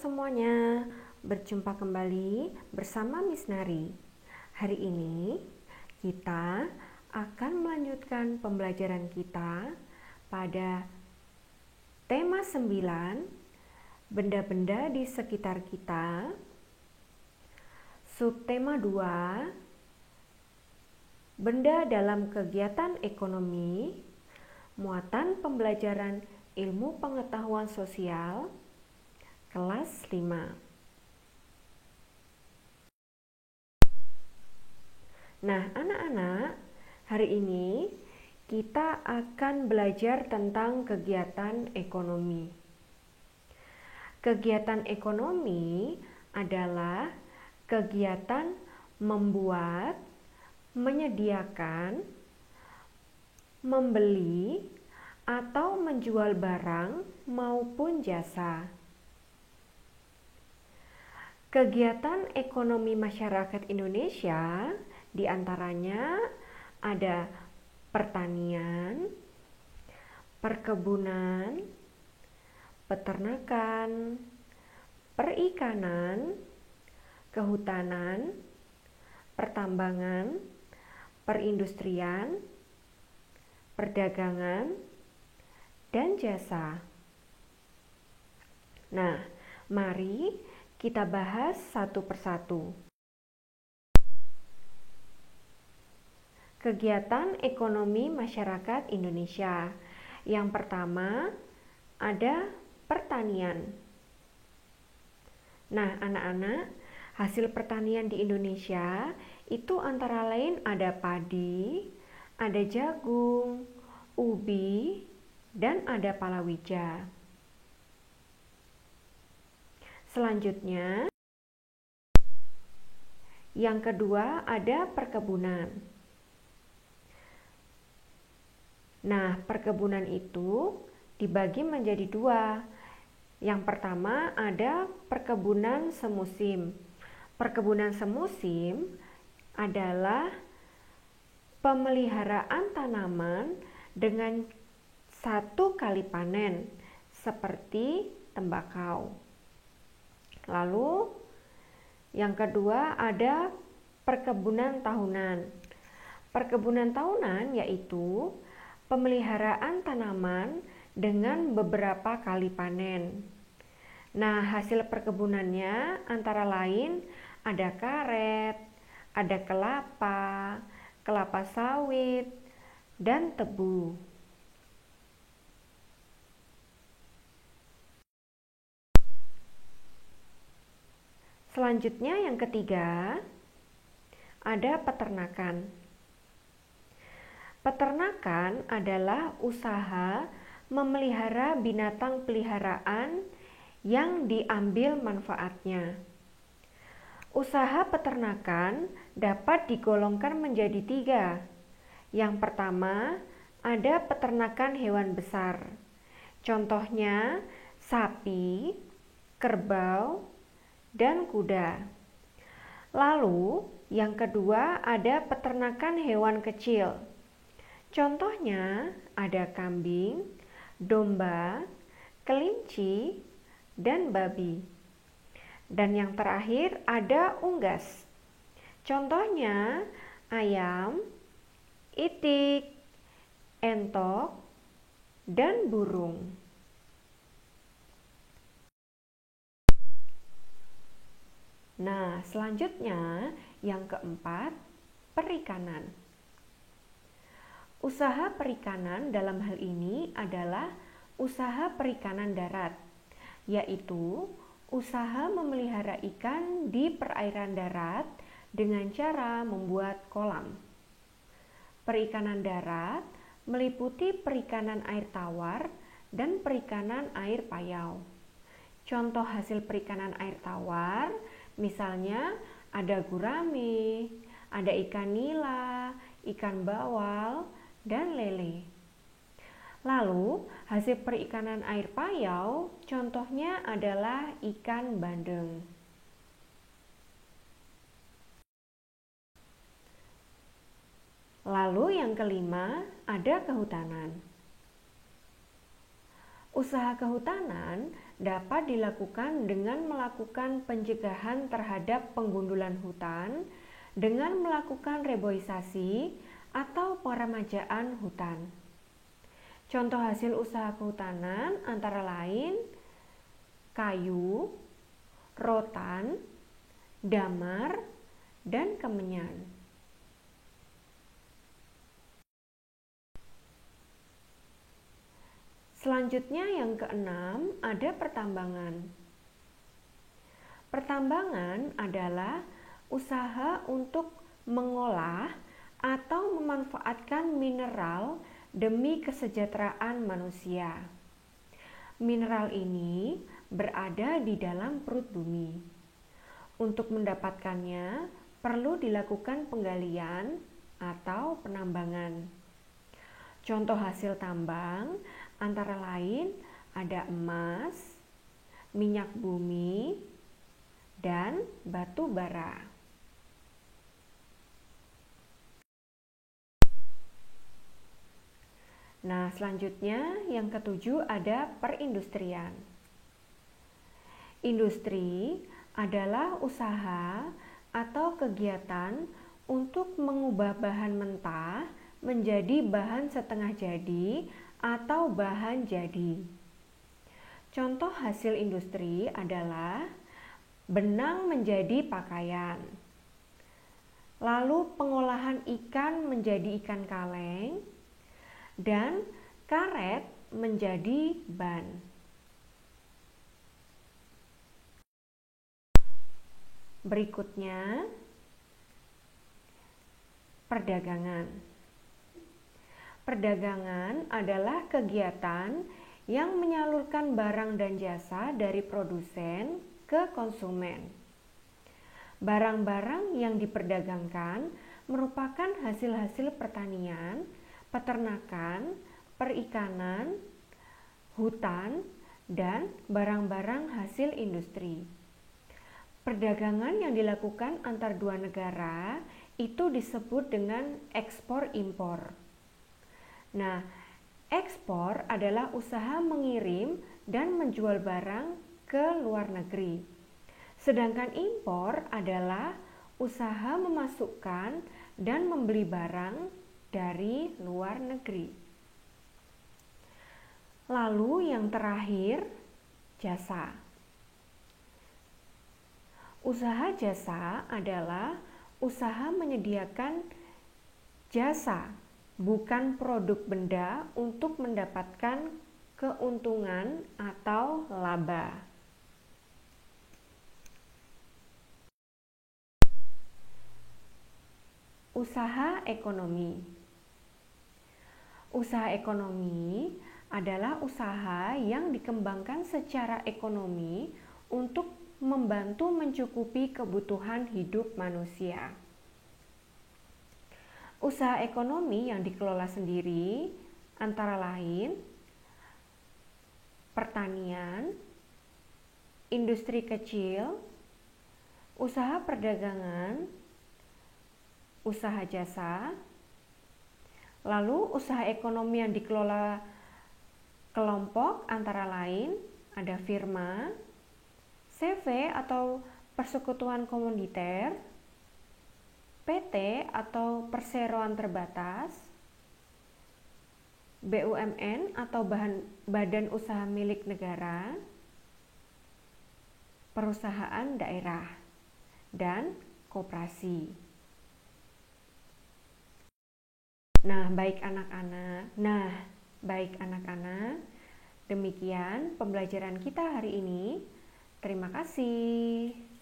semuanya, berjumpa kembali bersama Miss Nari. Hari ini kita akan melanjutkan pembelajaran kita pada tema 9, benda-benda di sekitar kita. Subtema 2, benda dalam kegiatan ekonomi, muatan pembelajaran ilmu pengetahuan sosial, kelas 5. Nah, anak-anak, hari ini kita akan belajar tentang kegiatan ekonomi. Kegiatan ekonomi adalah kegiatan membuat, menyediakan, membeli, atau menjual barang maupun jasa. Kegiatan ekonomi masyarakat Indonesia diantaranya ada pertanian, perkebunan, peternakan, perikanan, kehutanan, pertambangan, perindustrian, perdagangan, dan jasa. Nah, mari kita bahas satu persatu. Kegiatan ekonomi masyarakat Indonesia. Yang pertama ada pertanian. Nah, anak-anak, hasil pertanian di Indonesia itu antara lain ada padi, ada jagung, ubi, dan ada palawija. Selanjutnya, yang kedua ada perkebunan. Nah, perkebunan itu dibagi menjadi dua. Yang pertama ada perkebunan semusim. Perkebunan semusim adalah pemeliharaan tanaman dengan satu kali panen, seperti tembakau. Lalu, yang kedua ada perkebunan tahunan. Perkebunan tahunan yaitu pemeliharaan tanaman dengan beberapa kali panen. Nah, hasil perkebunannya antara lain ada karet, ada kelapa, kelapa sawit, dan tebu. Selanjutnya yang ketiga, ada peternakan. Peternakan adalah usaha memelihara binatang peliharaan yang diambil manfaatnya. Usaha peternakan dapat digolongkan menjadi tiga. Yang pertama, ada peternakan hewan besar. Contohnya, sapi, kerbau, dan kuda. Lalu, yang kedua ada peternakan hewan kecil. Contohnya ada kambing, domba, kelinci, dan babi. Dan yang terakhir ada unggas. Contohnya ayam, itik, entok, dan burung. Nah, selanjutnya yang keempat, perikanan. Usaha perikanan dalam hal ini adalah usaha perikanan darat, yaitu usaha memelihara ikan di perairan darat dengan cara membuat kolam. Perikanan darat meliputi perikanan air tawar dan perikanan air payau. Contoh hasil perikanan air tawar misalnya ada gurame, ada ikan nila, ikan bawal, dan lele. Lalu, hasil perikanan air payau contohnya adalah ikan bandeng. Lalu yang kelima, ada kehutanan. Usaha kehutanan dapat dilakukan dengan melakukan pencegahan terhadap penggundulan hutan, dengan melakukan reboisasi atau peremajaan hutan. Contoh hasil usaha kehutanan antara lain kayu, rotan, damar, dan kemenyan. Selanjutnya yang keenam ada pertambangan. Pertambangan adalah usaha untuk mengolah atau memanfaatkan mineral demi kesejahteraan manusia. Mineral ini berada di dalam perut bumi. Untuk mendapatkannya perlu dilakukan penggalian atau penambangan. Contoh hasil tambang antara lain ada emas, minyak bumi, dan batu bara. Nah, selanjutnya yang ketujuh ada perindustrian. Industri adalah usaha atau kegiatan untuk mengubah bahan mentah menjadi bahan setengah jadi atau bahan jadi. Contoh hasil industri adalah benang menjadi pakaian, lalu pengolahan ikan menjadi ikan kaleng, dan karet menjadi ban. Berikutnya, perdagangan. Perdagangan adalah kegiatan yang menyalurkan barang dan jasa dari produsen ke konsumen. Barang-barang yang diperdagangkan merupakan hasil-hasil pertanian, peternakan, perikanan, hutan, dan barang-barang hasil industri. Perdagangan yang dilakukan antar dua negara itu disebut dengan ekspor-impor. Nah, ekspor adalah usaha mengirim dan menjual barang ke luar negeri. Sedangkan impor adalah usaha memasukkan dan membeli barang dari luar negeri. Lalu yang terakhir, jasa. Usaha jasa adalah usaha menyediakan jasa, bukan produk benda untuk mendapatkan keuntungan atau laba. Usaha ekonomi. Usaha ekonomi adalah usaha yang dikembangkan secara ekonomi untuk membantu mencukupi kebutuhan hidup manusia. Usaha ekonomi yang dikelola sendiri antara lain pertanian, industri kecil, usaha perdagangan, usaha jasa, lalu usaha ekonomi yang dikelola kelompok antara lain ada firma, CV atau persekutuan komoditer, PT atau perseroan terbatas, BUMN atau badan usaha milik negara, perusahaan daerah, dan koperasi. Nah, baik anak-anak, demikian pembelajaran kita hari ini. Terima kasih.